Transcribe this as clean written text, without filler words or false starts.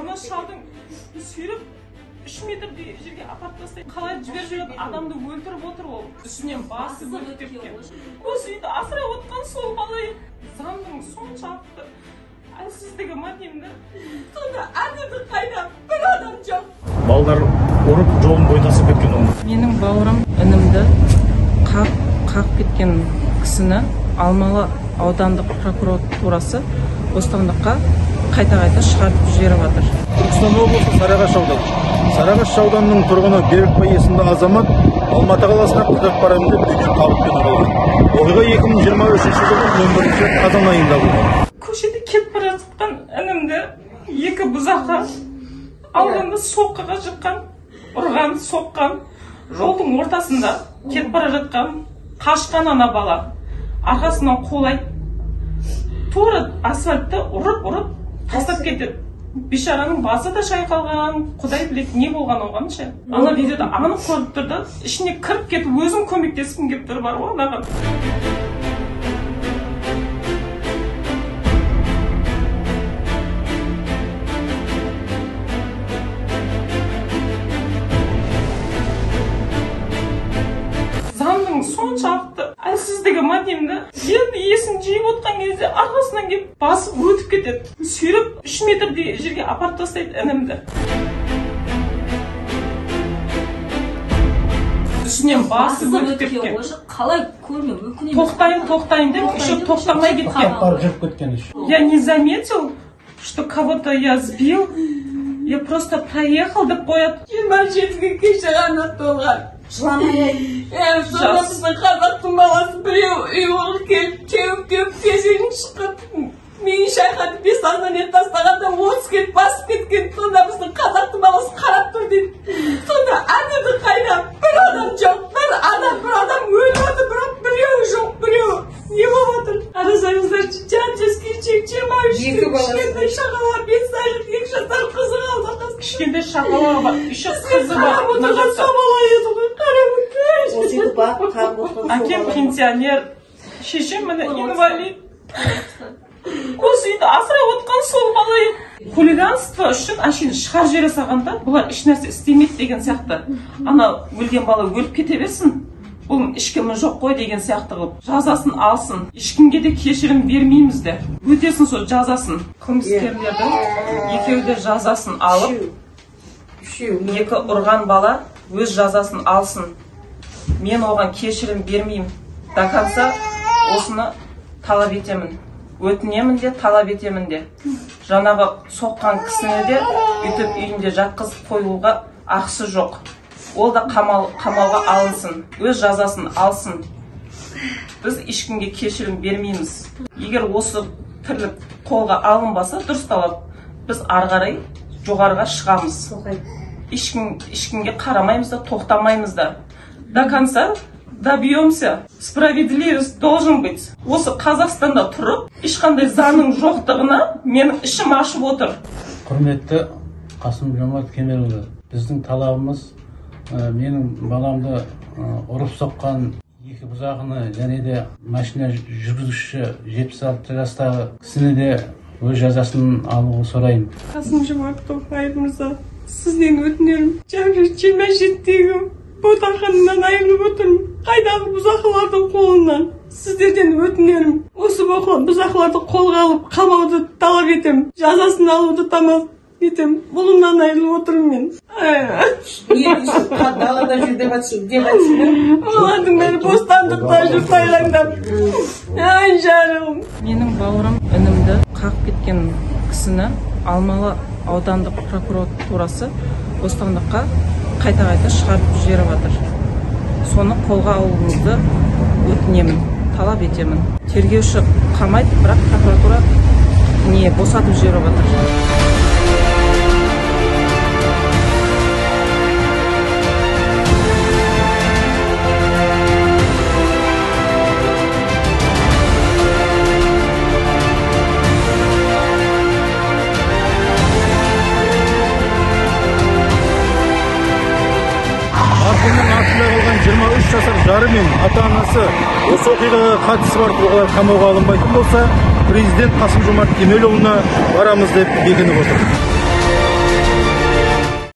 Ана шалдың сүйреп 3 метрдей жерге апарып тастайды. Қалай жіберіп жүреді, адамды өлтіріп отыр ол. Үстінен басы бөліп кеткен. Осы үйді асырап отқан сол бала заңның соншалықты әлсіздігі ма деймін да. Сонда әділдік қайда? Бір адам жоқ. Балалар ұрып жолын бойдасып кеткен ол. Менің бауырым інімді қағып кеткен кісіні Алмалы аудандық прокуратурасы бостандыққа қайта-қайта шығарып жіберіп жатыр. Түркістан облысы Сарыағаш ауданы. Сарыағаш ауданының тұрғыны Берікбай есімді азамат Алматы қаласына қыдырып барамын деп үйден қалып кетіп қалған. Оқиға 2023 жылдың 11 қазан айында болған. Көшеде кетіп бара жатқан інімді екі бұзақы алғанда соққыға жыққан, ұрған, соққан, жолдың ортасында кетіп бара жатқан, қашқан ана бала арқасынан қолай тура асфальтты ұрып тастап кетеді. Бейшараның басы да шайқалған, құдай біледі не болған оған ше. Ана видеода анық көріп тұрды, ішіне кіріп кетіп өзім көмектескім келіп тұр бар ғой анаға. Заңның соншалықты әлсіздігі ма деймін да. Енді есін жиып отқан кезде арқасынан келіп басып өтіп кетеді. Сүйреп 3 метрдей жерге апарып тастайды інімді. Үстінен басы өтіп кеткен. Қалай көрмей мүмкін емес. Тоқтайын деп, еще тоқтамай кеткен. Жүріп кеткен еще. Я не заметил, что кого-то я сбил. Я просто проехал деп қояды. 27-ге кеше ғана толған. Жыламай. Сонда біздің қазақтың баласы біреу ұйғыр келіп, теуіп тезегін шыққып, мені шайқатып бес азанет тастағанда 30 келіп басып кеткен. Сонда біздің қазақтың баласы қарап тұр дейді. Сонда әділдік қайда? Бір адам жоқ, бір адам өліп отыр, бірақ біреуі жоқ, біреуі. Не болып отыр? Арасаңыздар, жан-жескей 23 кішкентай шағала 5 айлық 2 жасар қызы қалды. Кішкентай шағала бар, еще қызы бар. Әкем пенсионер, шешем міне инвалид. Осы үйді асырап отқан сол бала. Хулиганство үшін әшейін шығарып жібере салғанда, бұлар еш нәрсе істемейді деген сияқты. Ана өлген бала өліп кете берсін, бұл ешкімі жоқ қой деген сияқты қылып жазасын алсын. Ешкімге де кешірім бермейміз де. Өтесін сол жазасын. Қылмыскерлердің екеуі де жазасын алып, екі ұрған бала өз жазасын алсын. Мен оған кешірім бермеймін. До конца осыны талап етемін. Өтінемін де, талап етемін де. Жаңағы соққан кісіні де үйтіп үйінде жатқызып қоюға ақысы жоқ. Ол да қамауға алынсын, өз жазасын алсын. Біз ешкімге кешірім бермейміз. Егер осы тірлік қолға алынбаса дұрысталып, біз арғарай жоғарыға шығамыз. Ешкімге қарамаймыз да, тоқтамаймыз да. До конца добьемся. Справедливость должен быть. Осы Қазақстанда тұрып, ешқандай заңның жоқтығына менің ішім ашып отыр. Құрметті Қасым-Жомарт Кемелұлы, біздің талабымыз менің баламды ұрып соққан екі бұзақыны және де машина жүргізуші 76 жастағы кісіні де өз жазасын алуға сұраймын. Қасым-Жомарт Тоқаев мырза, сізден өтінерім. 27-дегі ботақанынан айырылып отырмын. Қайдағы бұзақылардың қолынан. Сіздерден өтінерім. Осы бұзақыларды қолға алып, қамауды талап етем. Жазасын алуды талап етем. Бұлымнан айырылып отырмын мен. Далада жүр деп жатсың. Олардың бәрі бостандықта жүр тайлаңдап. Ай жарығым. Менің бауырым інімді қағып кеткен кісіні Алмалы аудандық прокуратурасы бостандыққа қайта-қайта шығарып жіберіп жатыр. Соны қолға алуыңызды өтінемін, талап етемін. Тергеуші қамайды, бірақ прокуратура босатып жіберіп жатыр. Марқұмның артында қалған 23 жасар жары мен ата-анасы осы оқиғаға қатысы бар тұлғалар қамауға алынбайтын болса, президент Қасым-Жомарт Кемелұлына барамыз деп бекініп отыр.